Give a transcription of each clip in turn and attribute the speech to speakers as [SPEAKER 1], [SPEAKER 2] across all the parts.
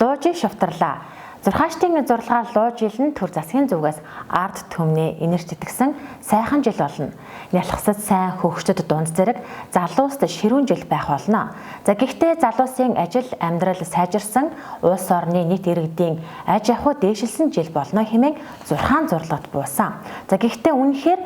[SPEAKER 1] Луужийг шавтарлаа. Зурхаачдын зурлагаар луужил нь төр засгийн зүгээс ард түмнээ инэрч итгэсэн сайхан жил болно. Нялхсад сайн хөгшдөд дунд зэрэг залууст ширүүн жил байх болно. За гэхдээ залуусын ажил амьдрал сайжирсан, улс орны нийт иргэдийн аж ахуй дээшилсэн жил болно хэмээн зурхаан зурлагт буусан. За гэхдээ үнэхээр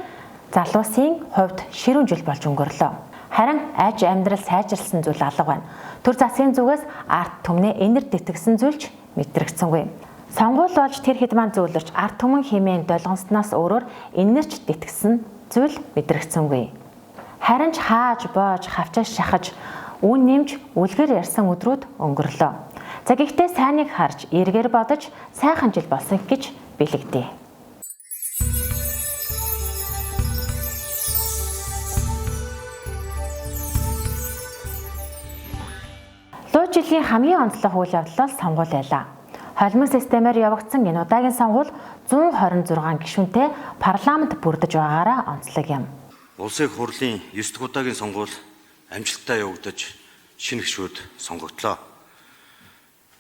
[SPEAKER 1] залуусын хувьд ширүүн жил болж өнгөрлөө. Харин аж амьдрал сайжирсан зүйл алга байна. Төр засгийн зүгээс ард түмнээ инэрт итгэсэн зүйлч мэдрэгдсэнгүй. Сонгуул болж тэр хэд маань зөвлөрч ард түмэн хэмээн долгонсноос өөрөөр инэрч итгэсэн зүйл мэдрэгдсэнгүй. Харин ч хааж боож хавчаас шахаж үн нэмж үлгэр ярьсан өдрүүд өнгөрлөө. За гэхдээ сайныг харж эргээр бодож сайхан жил болсон гэж бэлэгдээ. Луу жилийн хамгийн онцлог үйл явдал бол сонгуул байлаа. Холимог системээр явагдсан энэ удаагийн сонгуул 126 гишүүнтэй парламент бүрдэж байгаагаараа онцлог юм.
[SPEAKER 2] Улсын их хурлын 9 дахь удаагийн сонгуул амжилттай явагдаж шинэ гишүүд сонгогдлоо.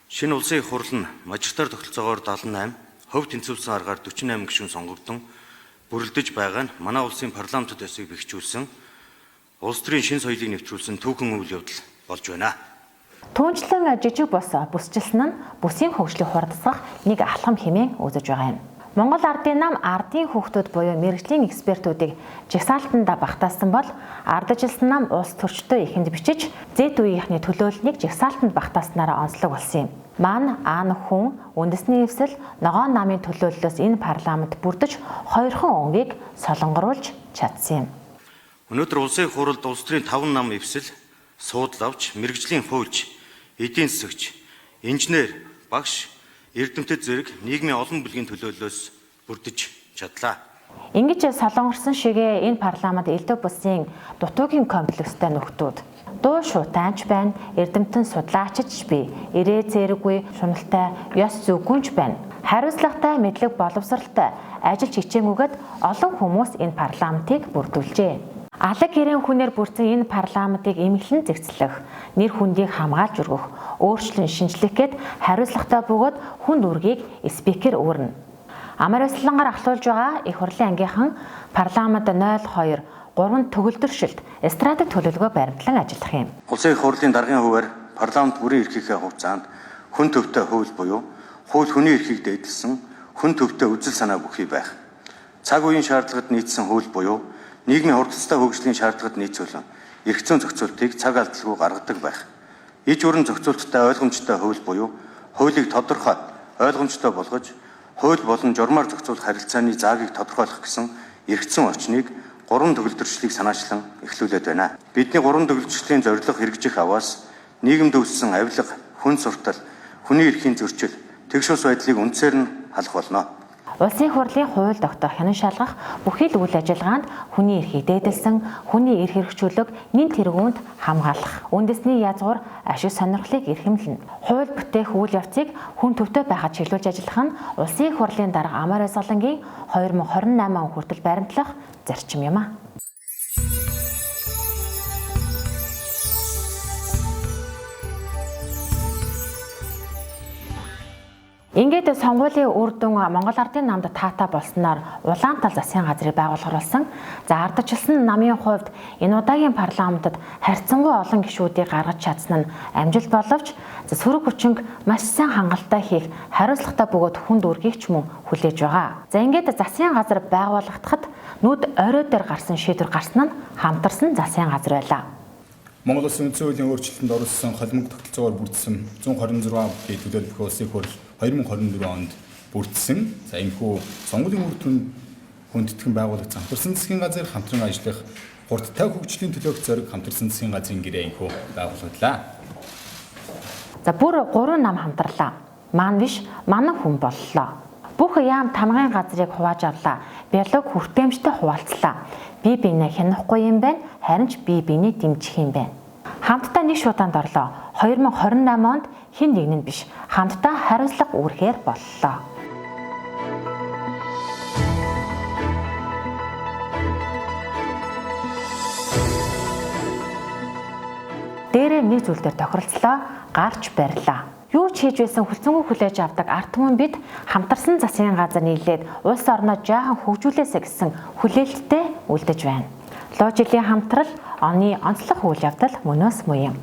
[SPEAKER 2] Шинэ улсын их хурл нь мажоритар тогтолцоогоор 78, хувь тэнцвэрсэн аргаар 48 гишүүн сонгогдсон бүрэлдэж байгаа нь манай улсын парламентод эсийг бэхжүүлсэн улс төрийн шинэ соёлыг нэвтрүүлсэн түүхэн үйл явдал болж байна.
[SPEAKER 1] Түүнчлэн жижиг бус бүсчилсэн нь бүсийн хөгжлийг хурдсах нэг алхам хэмээн үзэж байгаа юм. Монгол ардын нам ардын хүүхдүүд буюу мэргэжлийн экспертүүдийг жагсаалтанда багтаасан бол ардчилсан нам улс төрчдөө ихэнд бичиж зэт үеийнхний төлөөллөнийг жагсаалтанд багтааснараа онцлог болсон юм. Ман аан хүн үндэсний эвсэл ногоон намын төлөөллөөс энэ парламент бүрдэж 2 өнгийг солонгоруулж чадсан юм.
[SPEAKER 2] Өнөөдөр улсын хуралд улс төрийн 5 нам эвсэл, суудлавч, мэргэжлийн хуульч, эдийн засагч, инженер, багш, эрдэмтэд зэрэг нийгмийн олон бүлгийн төлөөллөөс бүрдэж чадлаа.
[SPEAKER 1] Ингэж солонгорсон шигээ энэ парламент элдв бусын дутуугийн комплекстэй нөхдүүд дуу шуутаанч байна, эрдэмтэн судлаачч бий, ирээ зэрэггүй, шуналтай, ёс зүггүнч байна. Хариуцлагатай, мэдлэг боловсралтай, ажил хичээнгүйгээд олон хүмүүс энэ парламентыг бүрдүүлжээ. Алаг гэрэн хүнээр бүрдсэн энэ парламентыг эмгэлэн зэгцлэх, нэр хүндийг хамгаалж өргөх, өөрчлөн шинжлэх гээд хариуцлагатай бөгөөд хүнд үргийг спикер өөрнө. Амар ёслонгаар ахлуулж байгаа их хурлын ангийнхан парламент 02 3 төгөлдршилт стратеги төлөвлөгөө баримтлан ажиллах юм.
[SPEAKER 2] Улсын их хурлын даргын хувьар парламент бүрийн эрхийнхээ хугацаанд хүн төвтэй хууль буюу хууль хүний эрхийг дээдлсэн хүн төвтэй үзэл санаа бүхий байх. Цаг үеийн шаардлагад нийцсэн хууль буюу нийгмийн хурдтай хөгжлийн шаардлагад нийцүүлэн эрх зүйн зохицуултыг цаг алдалгүй гаргадаг байх. Иж бүрэн зохицуулттай ойлгомжтой хууль буюу хуулийг тодорхой, ойлгомжтой болгож, хууль болон журмаар зохицуулах харилцааны заагийг тодорхойлох гэсэн эрх зүйн орчныг 3 төгөлдрчлийг санаачлан эхлүүлээд байна. Бидний 3 төгөлдрчлийн зорилго хэрэгжих аваас нийгэмд үүссэн авилга, хүн суртал, хүний эрхийн зөрчил, тэгш ус байдлыг үндсээр нь халах болно.
[SPEAKER 1] Улсын хурлын хууль доктор хянан шалгах бүхий л үйл ажиллагаанд хүний эрхийг дээдэлсэн, хүний эрх хэрэгжүүлэг нэн тэргуунд хамгаалах, үндэсний язгуур ашиг сонирхлыг эрхэмлэнэ. Хууль бүтээх үйл явцыг хүн төвтэй байхад чиглүүлж ажиллах нь улсын хурлын дарга Амар Баясгалангийн 2028 он хүртэл баримтлах зарчим юм а. Ингээд сонгуулийн үр дүн Монгол ардын намд таатай болсноор Улаантал засгийн газрыг байгуулахар болсон. За ардчилсан намын хувьд энэ удаагийн парламентод харьцангуй олон гишүүдийг гаргаж чадсан нь амжилт боловч сөрөг хүчинг маш сайн хангалттай хийх хариуцлагатай бөгөөд хүнд үргийг ч мөн хүлээж байгаа. За ингээд засгийн газар байгуулагдахад нүд орой дээр гарсан шийдвэр гарсан нь хамтарсан засгийн газар байлаа.
[SPEAKER 3] Монгол Улсын үндсэн хуулийн өөрчлөлтөнд оруулсан холимог тогтолцоогоор бүрдсэн 126 бүхий төлөөлөх улсын хурл 2024 онд бүрдсэн. За энэхүү сонгуулийн үр дүнд хүндэтгэн байгуулагдсан хамтарсан засгийн газар хамтран ажиллах хурдтай хөгжлийн төлөөх зориг хамтарсан засгийн газрын гэрээ энэхүү байгууллагдлаа.
[SPEAKER 1] За бүр 3 нам хамтарлаа. Маань биш, манан хүн боллоо. Бүх яам тамгын газрыг хувааж авлаа. Бялог хүртээмжтэй хуваалцлаа. Би бинээ хянахгүй юм байна, харин ч би биний дэмжих юм байна. Хамтдаа нэг шуудаанд орлоо. 2028 онд хэн нэг нь биш, хамтдаа хариуцлага үүрхээр боллоо. Дээрээ нэг зүйл дээр тохиролцлоо, гарч барьлаа. юу ч хийж байсан хүлцэнгүй хүлээж авдаг ард түмэн бид хамтарсан засгийн газар нийлээд улс орноо жаахан хөгжүүлээсэ гэсэн хүлээлттэй үлдэж байна. Луу жилийн хамтрал оны онцлог үйл явдал мөнөөс муу юм.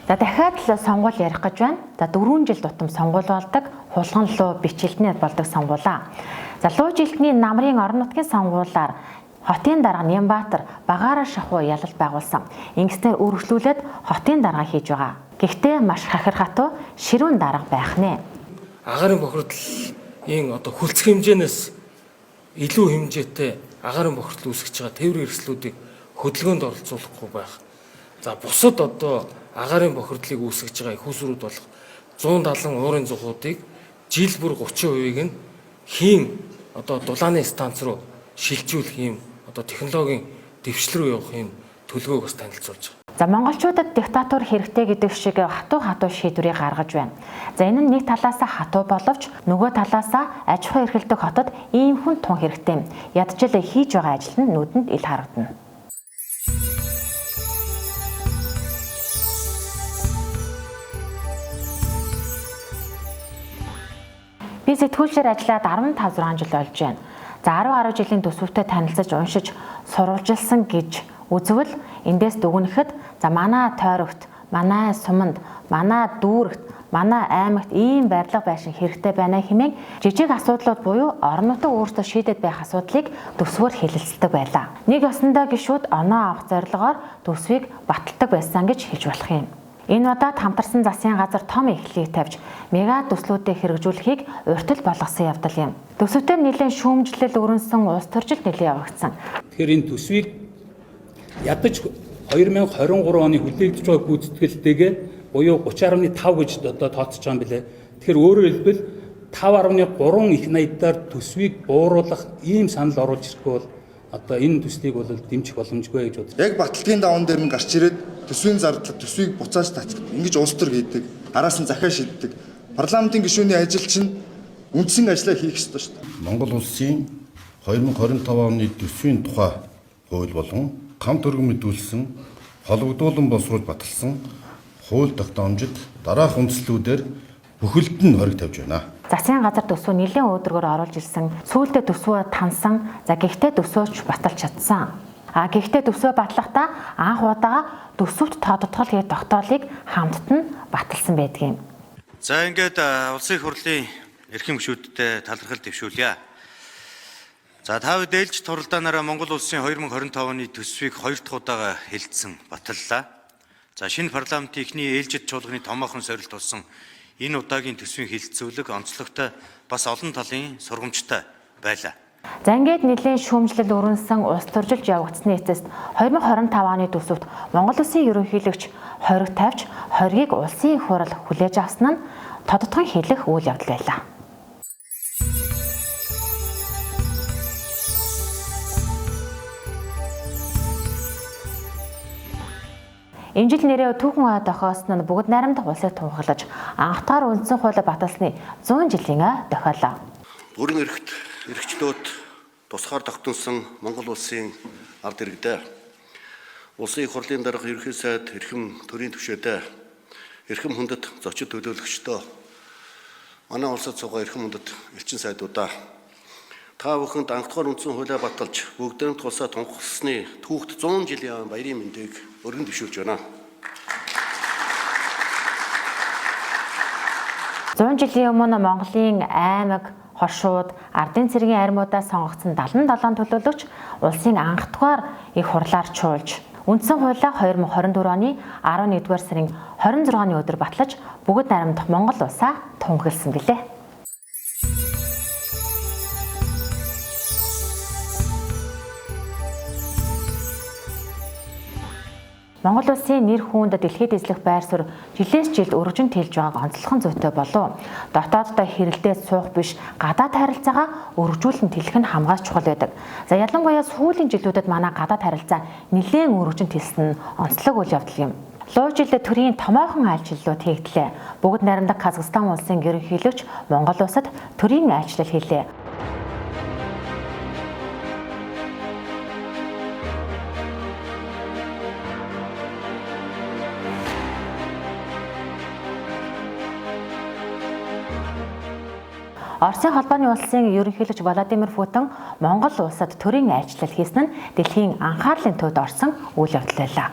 [SPEAKER 1] За дахиад л сонгуул ярих гэж байна. За 4 жил тутам сонгуул болдог, хулган луу бичилтний болдог сонгуулаа. За луу жилтний намрын орон нутгийн сонгуулаар хотын дарга Нямбатар багаараа шахуу ялалт байгуулсан. Ингэснээр үргэлжлүүлээд хотын дарга хийж байгаа. Гэхдээ маш хахирхатуу ширүүн дарга байх нэ.
[SPEAKER 4] Агаарын бохирдлын хүлцэх хэмжээнээс илүү хэмжээтэй агаарын бохирдол үүсгэж байгаа тээврийн эрсдлүүдийг хөдөлгөөнд оролцуулахгүй байх. За бусад агаарын бохирдлыг үүсгэж байгаа их усрууд болох 170 уурын зугуудыг жил бүр 30%-ийг нь хийн дулааны станц руу шилжүүлэх юм технологийн дэвшил рүү явах юм төлөвөөг бас танилцуулж байгаа.
[SPEAKER 1] За монголчуудад диктатур хэрэгтэй гэдэг шиг хатуу шийдвэрийг гаргаж байна. За энэ нь нэг талаас хатуу боловч нөгөө талаас аж ахуй эрхэлдэг хотод ийм хүн тун хэрэгтэй. Ядчил хийж байгаа ажил нь нүдэнд ил харагдана. Би сэтгүүлчээр ажиллаад 15-6 жил болж байна. За 10 жилийн төсөвтэй танилцаж уншиж сурвалжилсан гэж үзвэл эндээс дүгнэхэд за манай тойрогт, манай суманд, манай дүүрэгт, манай аймагт ийм барилга байшин хэрэгтэй байна хэмээн жижиг асуудлууд буюу орон нутаг өөрсдөө шийдэд байх асуудлыг төсвөр хэлэлцдэг байлаа. Нэг ёсондоо гишүүд оноо авах зорилгоор төсвийг баталдаг байсан гэж хэлж болох юм. Энэ удаад хамтарсан засгийн газар том эхлэлийг тавьж мега төслүүдийг хэрэгжүүлэхийг урьдчил болгосон явдал юм. Төсөвтөр нэлээд шүүмжлэл өрнсөн улс төржилт нэлээд явагдсан.
[SPEAKER 5] Тэгэхээр энэ төсвийг ядаж 2023 оны хүлээгдэж байгаа гүйцэтгэлтэйгээ буюу 30.5 гэж тооцож байгаа юм билээ. Тэгэхээр өөрөөр хэлбэл 5.3 их найдаар төсвийг бууруулах ийм санал оруулж ирэхгүй бол энэ төслийг бол дэмжих боломжгүй гэж бодож.
[SPEAKER 6] Яг баталгийн даван дээр нь гарч ирээд төсвийн зардал төсвийг буцааж татдаг. Ингэж улс төр хийдэг, араас нь захиа шийддэг. Парламентын гишүүний ажил чинь үндсэн ажлаа хийх ёстой шүү дээ.
[SPEAKER 7] Монгол улсын 2025 оны төсвийн тухай хууль болон хамт өргөн мэдүүлсэн, холбогдуулан боловсруулж баталсан хууль тогтоомжид дараах үндслүүдээр бүхэлд нь хориг тавьж байна.
[SPEAKER 1] Засгийн газар төсвөө нэлийн өөдрөгөөр оруулж ирсэн. Сүүлдээ төсвөө тансан. За гэхдээ төсвөөч баталж чадсан. Гэхдээ төсвөө батлахдаа анх удаа төсөвт тодтогдол хийх тогтоолыг хамтд нь баталсан байдгийн.
[SPEAKER 2] За ингээд улсын их хурлын эрхэм гишүүдтэй талархал дэвшүүлье. За та бүхэн ээлж туралдаанаараа Монгол улсын 2025 оны төсвийг 2 дахь удаага хэлэлцсэн баталлаа. За шинэ парламентын эхний ээлжид чуулганы томоохон сорилт болсон энэ удаагийн төсвийн хэлэлцүүлэг онцлогтой бас олон талын сургамжтай байлаа.
[SPEAKER 1] За ингээд нэлийн шүүмжлэл өрнсөн улс төржилж явагдсны эцэст 2025 оны төсөвт Монгол улсын ерөнхийлөгч хориг тавьж хоригийг улсын их хурал хүлээж авсан нь тодотгон хэлэх үйл явдал байлаа. Энэ жил нэрээ түүхэн ой дохоосон нь бүгд найрамдах улсыг тунхаглаж анхтаар үндсэн хуулийг баталсны 100 жилийн ой дохиолоо.
[SPEAKER 8] Бүрэн эрхчлөөд тусгаар тогтносон Монгол улсын ард иргэдээ улсын их хурлын дарга ерөнхий сайд эрхэм төрийн түвшээдээ эрхэм хүндэт зочид төлөөлөгчдөө манай улсад суугаа эрхэм хүндэт элчин сайдуудаа та бүхэнд анхдугаар үндсэн хуулийг баталж бүгдээрээ тусаа тунхагласны түүхт 100 жилийн баярын мэндийг өргөн дэвшүүлж байна.
[SPEAKER 1] 100 жилийн өмнө Монголын аймаг, хошууд, ардын цэргийн армиудаас сонгогдсон 77 төлөөлөгч улсын анхдугаар их хурлаар чуулж үндсэн хуулиа 2024 оны 11-р сарын 26-ны өдөр батлаж бүгд найрамдах Монгол улсаа тунхагласан билээ. Монгол улсын нэр хүнд дэлхийд эзлэх байр суурь жилээс жилд өргөжин тэлж байгааг онцлохон зүйтэй болов. Дотооддоо хэрэлдээ суух биш гадаад харилцаагаа өргөжүүлэн тэлэх нь хамгаалж чухал байдаг. За ялангуяа сүүлийн жилүүдэд манай гадаад харилцаа нэлээд өргөжин тэлсэн нь онцлог үйл явдал юм. Луу жилдээ төрийн томоохон айлчлалууд хийгдлээ. Бүгд найрамдах Казахстан улсын ерөнхийлөгч Монгол улсад төрийн айлчлал хийлээ. Оросын холбооны улсын ерөнхийлөгч Владимир Путин Монгол улсад төрийн айлчлал хийсэн нь дэлхийн анхаарлын төвд орсон үйл явдал байлаа.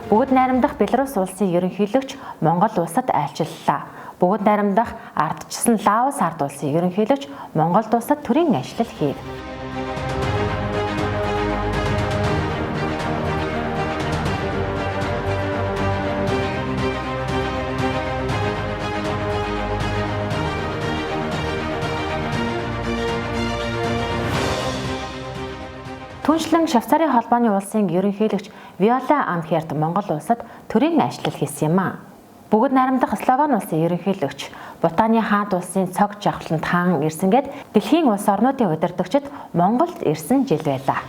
[SPEAKER 1] Бүгд найрамдах Беларусь улсын ерөнхийлөгч Монгол улсад айлчлаллаа. Бүгд найрамдах ардчсан Лаос ард улсын ерөнхийлөгч Монгол улсад төрийн айлчлал хийв. Түүнчлэн Швейцарын холбооны улсын ерөнхийлөгч Виола Амхерт Монгол улсад төрийн айлчлал хийсэн юм а. Бүгд найрамдах Словен улсын ерөнхийлөгч Бутаны хаант улсын цог жавхланд хаан ирсэнгээд дэлхийн улс орнуудын удирдагчид Монголд ирсэн жил байлаа.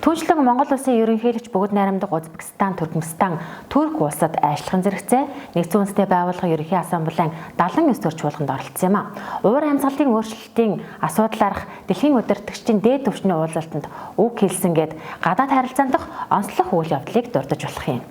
[SPEAKER 1] Түүнчлэн Монгол улсын ерөнхийлөгч бүгд найрамдах Узбекистан, Туркменстан, Турк улсад айлчлахын зэрэгцээ Нэгдсэн үндэсний байгууллагын ерөнхий ассамблеийн 79 төр чуулганд оролцсон юм а. Уур амьсгалын өөрчлөлтийн асуудлаарх дэлхийн удирдагчдын дээд түвшний уулзалтанд үг хэлсэнгээд гадаад харилцаанд дах онцлог үйл явдлыг дурдж болох юм.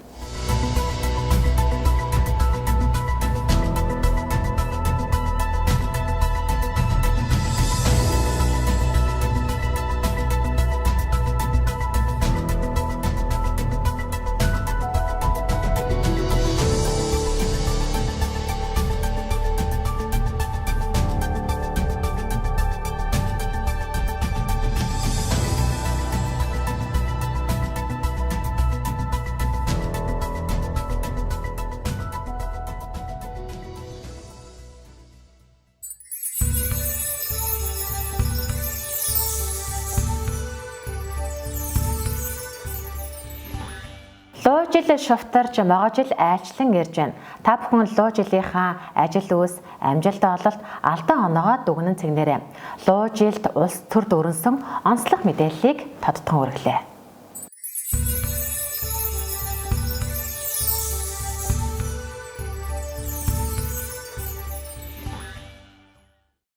[SPEAKER 1] Луу жил шувтарч могоо жил айлчлан ирж байна. Та бүхэн луу жилийнхаа ажил үйлс, амжилт ололт, алдаа оноогоо дүгнэн цэгнээрэй. Луу жилд улс төр дөрөнсөн онцлог мэдээллийг тодтгон хүргэлээ.